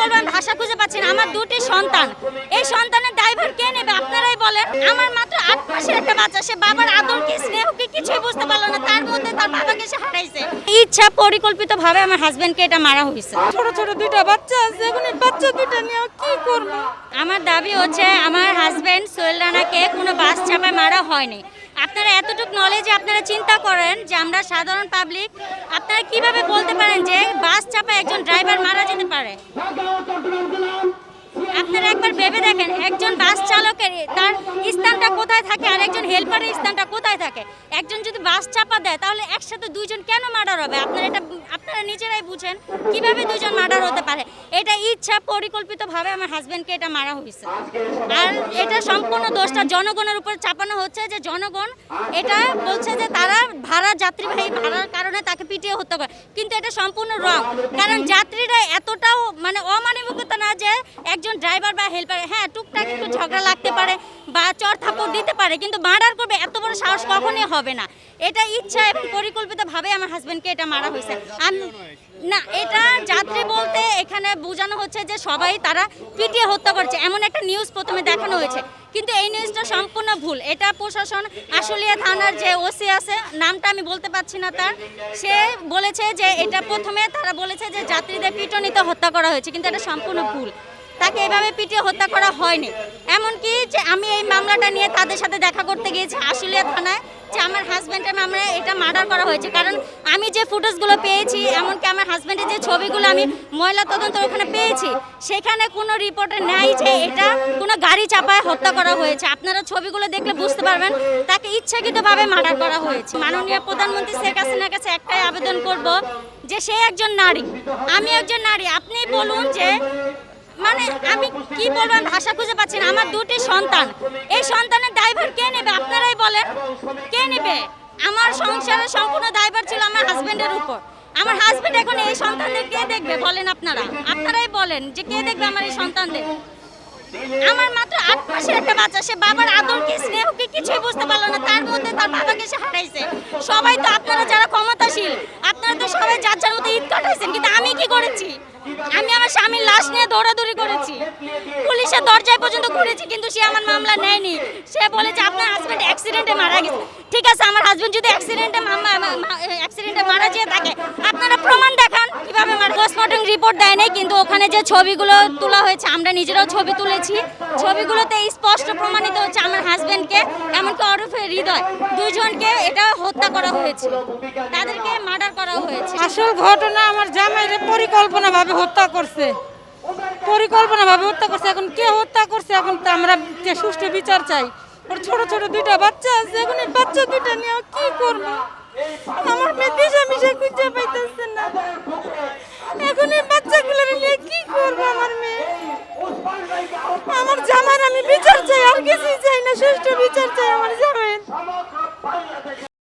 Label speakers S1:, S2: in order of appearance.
S1: বলবো আমি ভাষা খুঁজে পাচ্ছি না। আমার দুটি সন্তান, এই সন্তানের দায়ভার কে নেবে আপনারাই বলেন। আমার মাত্র 8 মাসের একটা বাচ্চা, সে বাবার আদর কি স্নেহ কি কিছুই বুঝতে পারলো না, তার মধ্যে তার বাবাকে সে হারাইছে। ইচ্ছা পরিকল্পিতভাবে আমার হাজবেন্ডকে এটা মারা হয়েছে।
S2: ছোট ছোট দুইটা বাচ্চা আছে, এখন এই বাচ্চা দুইটা নিয়ে কি করব?
S1: আমার দাবি হচ্ছে আমার হাজবেন্ড সোহেল রানাকে কোনো বাস চাপায় মারা হয়নি। আপনারা এতটুকু নলেজে আপনারা চিন্তা করেন যে আমরা সাধারণ পাবলিক, আপনারা কিভাবে বলতে পারেন যে বাস চাপায় একজন ড্রাইভার মারা যেতে পারে? আপনারা একবার ভেবে দেখেন, একজন বাস চালকের তার স্থানটা কোথায় থাকে আর একজন হেল্পারের স্থানটা কোথায় থাকে? একজন যদি বাস চাপা দেয় তাহলে একসাথে দুইজন কেন মার্ডার হবে? আপনারা নিজেরাই বুঝেন কিভাবে দুইজন মার্ডার হতে পারে। এটা ইচ্ছা পরিকল্পিতভাবে আমার হাজবেন্ডকে এটা মারা হয়েছে। আর এটা সম্পূর্ণ দোষটা জনগণের উপর চাপানো হচ্ছে, যে জনগণ এটা বলছে যে তারা যাত্রীবাহী ভাড়ার কারণে তাকে পিটিয়ে হত্যা করে, কিন্তু এটা সম্পূর্ণ রং। কারণ যাত্রীরা এতটাও অমানবিকতা না যে একজন ড্রাইভার বা হেল্পার, হ্যাঁ টুকটাক একটু ঝগড়া লাগতে পারে বা চর থাপ্পড় দিতে পারে, কিন্তু মার্ডার করবে এত বড় সাহস কখনোই হবে না। এটা ইচ্ছা এবং পরিকল্পিতভাবে আমার হাজবেন্ডকে এটা মারা হয়েছে। না, এটা যাত্রী বলতে এখানে বোঝানো হচ্ছে যে সবাই তারা পিটিয়ে হত্যা করছে, এমন একটা নিউজ প্রথমে দেখানো হয়েছে, কিন্তু এই নিউজটা সম্পূর্ণ ভুল। এটা প্রশাসন আশুলিয়া থানার যে ওসি আছে, নামটা আমি বলতে পারছি না তার, সে বলেছে যে এটা প্রথমে তারা বলেছে যে যাত্রীদের পিটুনিতে হত্যা করা হয়েছে, কিন্তু এটা সম্পূর্ণ ভুল। তাকে এভাবে পিটিয়ে হত্যা করা হয়নি। এমনকি যে আমি এই মামলাটা নিয়ে তাদের সাথে দেখা করতে গিয়েছি আশুলিয়া থানায়, যে আমার হাজব্যান্ডের মামলায় এটা মার্ডার করা হয়েছে। কারণ আমি যে ফুটেজগুলো পেয়েছি, এমনকি আমার হাজব্যান্ডের যে ছবিগুলো আমি ময়লা তদন্ত ওখানে পেয়েছি, সেখানে কোনো রিপোর্টে নেই যে এটা কোনো গাড়ি চাপায় হত্যা করা হয়েছে। আপনারা ছবিগুলো দেখলে বুঝতে পারবেন তাকে ইচ্ছাকৃতভাবে মার্ডার করা হয়েছে। মাননীয় প্রধানমন্ত্রী শেখ হাসিনার কাছে একটাই আবেদন করব যে সে একজন নারী, আমি একজন নারী, আপনি বলুন যে আমি কি বলবো আমি ভাষা খুঁজে পাচ্ছি না। আমার দুটি সন্তান, এই সন্তানের দায়ভার কে নেবে আপনারাই বলেন, কে নেবে? আমার সংসারের সম্পূর্ণ দায়ভার ছিল আমার হাজবেন্ডের উপর। আমার হাজবেন্ড এখন এই সন্তানদের কে দেখবে বলেন? আপনারাই বলেন যে কে দেখবে আমার এই সন্তানদের? আমার মাত্র 8 মাসের একটা বাচ্চা, সে বাবার আদর কি স্নেহ কি কিছুই বুঝতে পারলো না, তার মধ্যে তার বাবাকে সে হারাইছে। সবাই তো আপনারা যারা ক্ষমতাশীল, আপনারা তো সবাই যার যার মতো ঈদ কাটাইছেন, কিন্তু আমি কি করেছি? আমি আমার স্বামীর লাশ নিয়ে দৌড়াদৌড়ি করেছি, পুলিশের দরজায় পর্যন্ত ঘুরেছি, কিন্তু সে আমার মামলা নেয়নি। সে বলেছে আপনার হাজবেন্ড অ্যাক্সিডেন্টে মারা গেছে। ঠিক আছে, আমার হাজবেন্ড যদি অ্যাক্সিডেন্টে মারা যেয়ে থাকে, আপনারা প্রমাণ দেখান কিভাবে মারা। পোস্টমর্টম রিপোর্ট দেয় নাই, কিন্তু ওখানে যে ছবিগুলো তোলা হয়েছে, আমরা নিজেরাও ছবি তুলেছি, ছবিগুলোতে স্পষ্ট প্রমাণিত হচ্ছে আমার হাজবেন্ডকে, এমনকি ওরফে হৃদয়, দুইজনকে এটা হত্যা করা হয়েছে, তাদেরকে মার্ডার করা হয়েছে।
S2: আসল ঘটনা আমার জামাইরে পরিকল্পনাভাবে হত্যা করছে, এখন কে হত্যা করছে, এখন তো আমরা সুষ্ঠু বিচার চাই। ওর ছোট ছোট দুইটা বাচ্চা আছে, এখন এই বাচ্চা দুইটা নিয়ে কি করব? আমার মেয়ে দিশা মিশা খুঁজে পাইতেছে না, এখন এই বাচ্চাগুলো নিয়ে কি করব? আমার মেয়ে, আমার জামার আমি বিচার চাই, আর কিছুই চাই না, সুষ্ঠু বিচার চাই আমার